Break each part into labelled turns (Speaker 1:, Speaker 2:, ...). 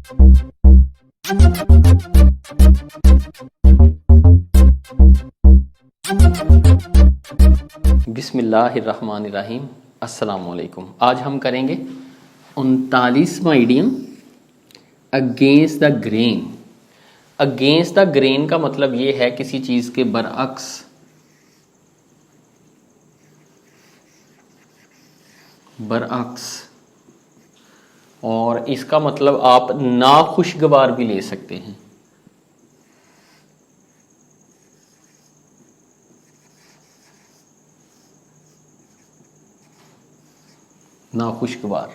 Speaker 1: बिस्मिल्लाहिर्रहमानिर्रहीम। अस्सलामुअलैकुम। आज हम करेंगे 39वां idiom against the grain. Against the grain का मतलब ये है किसी चीज के बरअक्स, और इसका मतलब आप नाखुशगवार भी ले सकते हैं। नाखुशगवार।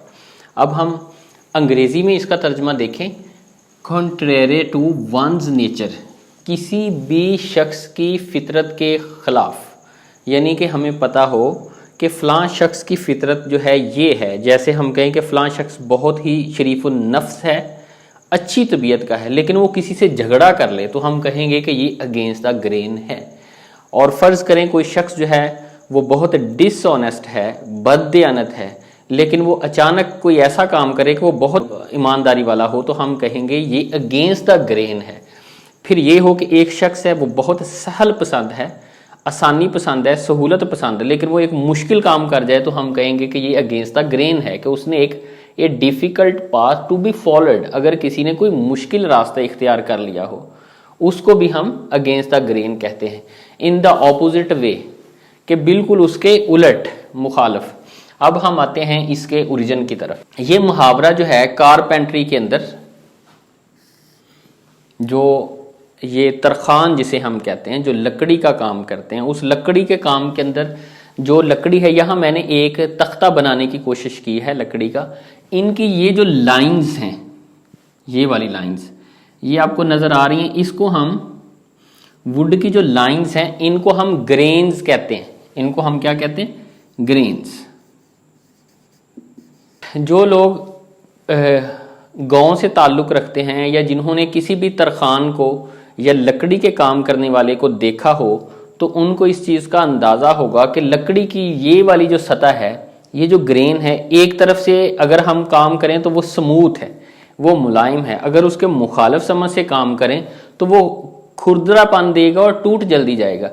Speaker 1: अब हम अंग्रेजी में इसका तर्जमा देखें, कॉन्ट्रेरी टू वंस नेचर, किसी भी शख्स की फितरत के खिलाफ। यानी कि हमें पता हो कि फ़लाँ शख्स की फितरत जो है ये है, जैसे हम कहें कि फ़लाँ शख्स बहुत ही शरीफुन नफ्स है, अच्छी तबीयत का है, लेकिन वो किसी से झगड़ा कर ले तो हम कहेंगे कि ये अगेंस्ट द ग्रेन है। और फ़र्ज़ करें कोई शख्स जो है वो बहुत डिसऑनेस्ट है, बददयानत है, लेकिन वो अचानक कोई ऐसा काम करे कि वो बहुत ईमानदारी वाला हो तो हम कहेंगे ये अगेंस्ट द ग्रेन है। फिर ये हो कि एक शख्स है वो बहुत सहल पसंद है, आसानी पसंद है, सहूलत पसंद है, लेकिन वो एक मुश्किल काम कर जाए तो हम कहेंगे कि ये अगेंस्ट द ग्रेन है, कि उसने एक a difficult path to be followed, अगर किसी ने कोई मुश्किल रास्ता इख्तियार कर लिया हो उसको भी हम अगेंस्ट द ग्रेन कहते हैं। इन द ऑपोजिट वे, कि बिल्कुल उसके उलट, मुखालफ। अब हम आते हैं इसके ओरिजिन की तरफ। ये मुहावरा जो है कारपेंट्री के अंदर, जो ये तरखान जिसे हम कहते हैं, जो लकड़ी का काम करते हैं, उस लकड़ी के काम के अंदर जो लकड़ी है, यहाँ मैंने एक तख्ता बनाने की कोशिश की है लकड़ी का। इनकी ये जो लाइंस हैं, ये वाली लाइंस, ये आपको नज़र आ रही हैं, इसको हम वुड की जो लाइंस हैं इनको हम ग्रेन्स कहते हैं। इनको हम क्या कहते हैं? ग्रेन्स। जो लोग गांव से ताल्लुक़ रखते हैं या जिन्होंने किसी भी तरखान को या लकड़ी के काम करने वाले को देखा हो तो उनको इस चीज़ का अंदाज़ा होगा कि लकड़ी की ये वाली जो सतह है, ये जो ग्रेन है, एक तरफ से अगर हम काम करें तो वो स्मूथ है, वो मुलायम है, अगर उसके मुखालिफ समझ से काम करें तो वो खुरदरापन देगा और टूट जल्दी जाएगा।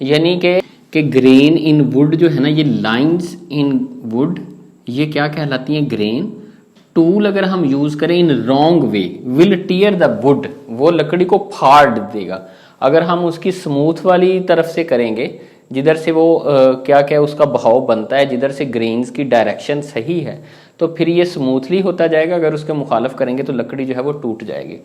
Speaker 1: यानी कि ग्रेन इन वुड जो है ना, ये लाइंस इन वुड, ये क्या कहलाती हैं? ग्रेन। टूल अगर हम यूज़ करें in wrong way will tier the wood, वो लकड़ी को फाड़ देगा। अगर हम उसकी स्मूथ वाली तरफ से करेंगे, जिधर से वो क्या क्या उसका बहाव बनता है, जिधर से ग्रेन्स की डायरेक्शन सही है, तो फिर ये स्मूथली होता जाएगा। अगर उसके मुखालिफ करेंगे तो लकड़ी जो है वो टूट जाएगी।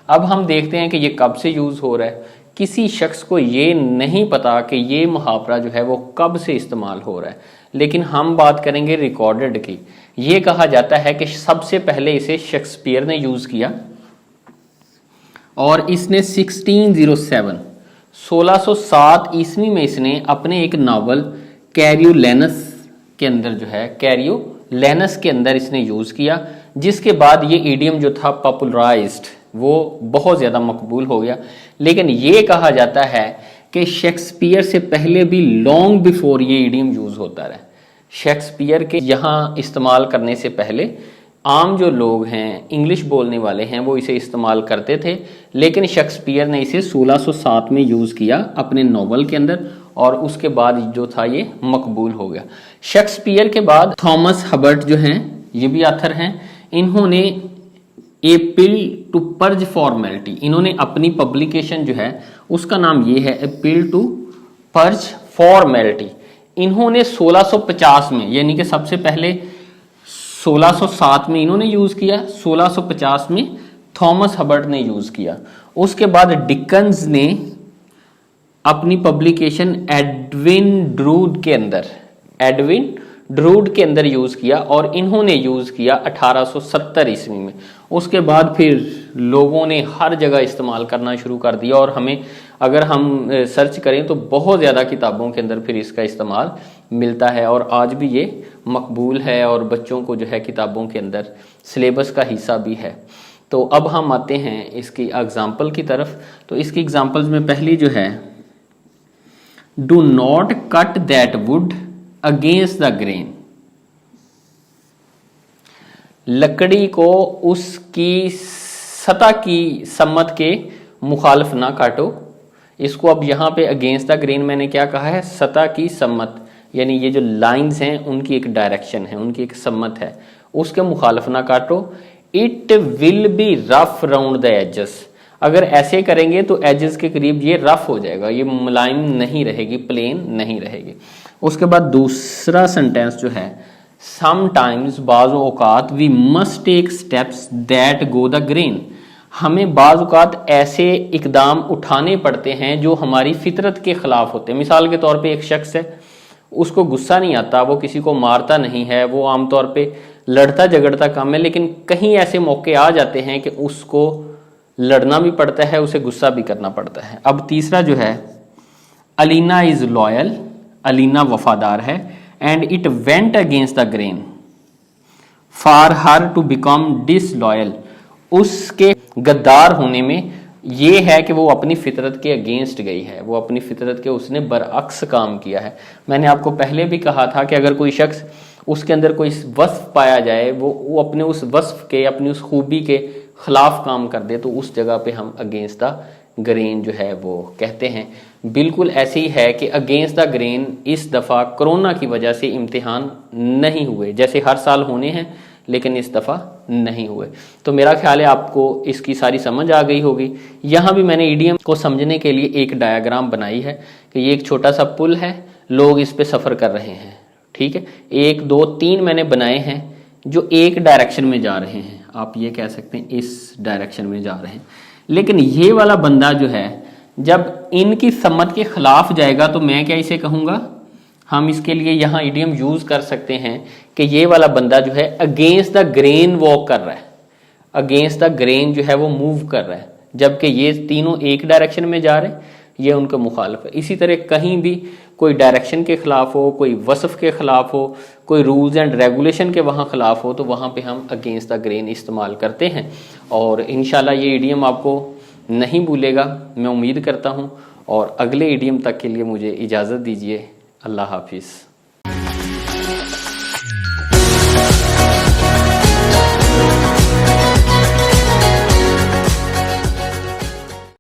Speaker 1: अब हम देखते हैं कि ये कब से यूज़ हो रहा है। किसी शख्स को ये नहीं पता कि ये मुहावरा जो है वो कब से इस्तेमाल हो रहा है, लेकिन हम बात करेंगे रिकॉर्डेड की। ये कहा जाता है कि सबसे पहले इसे शेक्सपियर ने यूज़ किया और इसने 1607 ईस्वी में इसने अपने एक नावल कैरियोलेनस के अंदर जो है, कैरियोलेनस के अंदर इसने यूज़ किया, जिसके बाद ये इडियम जो था पॉपुलराइज्ड, वो बहुत ज़्यादा मकबूल हो गया। लेकिन ये कहा जाता है कि शेक्सपियर से पहले भी लॉन्ग बिफोर ये इडियम यूज़ होता रहा। शेक्सपियर के यहाँ इस्तेमाल करने से पहले आम जो लोग हैं, इंग्लिश बोलने वाले हैं, वो इसे इस्तेमाल करते थे, लेकिन शेक्सपियर ने इसे 1607 में यूज़ किया अपने नॉवल के अंदर, और उसके बाद जो था ये मकबूल हो गया। शेक्सपियर के बाद थॉमस हबर्ट जो हैं, ये भी आथर हैं, इन्होंने ए पिल टू पर्ज फॉर्मेलिटी, इन्होंने अपनी पब्लिकेशन जो है उसका नाम ये है, ए पिल टू पर्ज फॉर्मेलिटी। इन्होंने 1650 में, यानी कि सबसे पहले 1607 में इन्होंने यूज़ किया, 1650 में थॉमस हबर्ट ने यूज़ किया। उसके बाद डिकन्स ने अपनी पब्लिकेशन एडविन ड्रूड के अंदर यूज़ किया, और इन्होंने यूज़ किया 1870 ईस्वी में। उसके बाद फिर लोगों ने हर जगह इस्तेमाल करना शुरू कर दिया, और हमें अगर हम सर्च करें तो बहुत ज़्यादा किताबों के अंदर फिर इसका इस्तेमाल मिलता है, और आज भी ये मकबूल है और बच्चों को जो है किताबों के अंदर सिलेबस का हिस्सा भी है। तो अब हम आते हैं इसकी एग्जाम्पल की तरफ। तो इसकी एग्जाम्पल्स में पहली जो है, do not cut that would against the grain, लकड़ी को उसकी सतह की सम्मत के मुखालिफ ना काटो। इसको अब यहाँ पे अगेंस्ट द ग्रेन मैंने क्या कहा है, सतह की सम्मत, यानी ये जो लाइंस हैं उनकी एक डायरेक्शन है, उनकी एक सम्मत है, उसके मुखालिफ ना काटो। It will be rough round the edges, अगर ऐसे करेंगे तो एजेस के करीब ये रफ हो जाएगा, ये मुलायम नहीं रहेगी, प्लेन नहीं रहेगी। उसके बाद दूसरा सेंटेंस जो है, समटाइम्स बाज़ औकात we must take steps that go the grain, हमें बाज़ औकात ऐसे इकदाम उठाने पड़ते हैं जो हमारी फितरत के खिलाफ होते हैं। मिसाल के तौर पे एक शख्स है, उसको गुस्सा नहीं आता, वो किसी को मारता नहीं है, वो आमतौर पे लड़ता झगड़ता कम है, लेकिन कहीं ऐसे मौके आ जाते हैं कि उसको लड़ना भी पड़ता है, उसे गुस्सा भी करना पड़ता है। अब तीसरा जो है, अलीना इज लॉयल, अलीना वफादार है, and it went against the grain for her to become disloyal, उसके गद्दार होने में ये है कि वो अपनी फितरत के अगेंस्ट गई है, वो अपनी फितरत के उसने बरअक्स काम किया है। मैंने आपको पहले भी कहा था कि अगर कोई शख्स उसके अंदर कोई वस्फ पाया जाए, वो अपने उस वस्फ के, अपनी उस खूबी के खिलाफ काम कर दे, तो उस जगह पे हम अगेंस्ट द ग्रेन जो है वो कहते हैं। बिल्कुल ऐसे ही है कि अगेंस्ट द ग्रेन इस दफ़ा कोरोना की वजह से इम्तिहान नहीं हुए, जैसे हर साल होने हैं लेकिन इस दफ़ा नहीं हुए। तो मेरा ख्याल है आपको इसकी सारी समझ आ गई होगी। यहाँ भी मैंने ईडीएम को समझने के लिए एक डायग्राम बनाई है कि ये एक छोटा सा पुल है, लोग इस पे सफ़र कर रहे हैं, ठीक है। 1 2 3 मैंने बनाए हैं जो एक डायरेक्शन में जा रहे हैं, आप ये कह सकते हैं इस डायरेक्शन में जा रहे हैं, लेकिन ये वाला बंदा जो है जब इनकी सम्मत के खिलाफ जाएगा तो मैं क्या इसे कहूँगा, हम इसके लिए यहाँ इडियम यूज कर सकते हैं कि ये वाला बंदा जो है अगेंस्ट द ग्रेन वॉक कर रहा है, अगेंस्ट द ग्रेन जो है वो मूव कर रहा है, जबकि ये तीनों एक डायरेक्शन में जा रहे हैं, ये उनके मुखालिफ है। इसी तरह कहीं भी कोई डायरेक्शन के खिलाफ हो, कोई वसफ के खिलाफ हो, कोई रूल्स एंड रेगुलेशन के वहाँ खिलाफ हो, तो वहाँ पे हम अगेंस्ट द ग्रेन इस्तेमाल करते हैं। और इंशाल्लाह ये इडियम आपको नहीं भूलेगा, मैं उम्मीद करता हूँ। और अगले इडियम तक के लिए मुझे इजाज़त दीजिए। अल्लाह हाफिज़।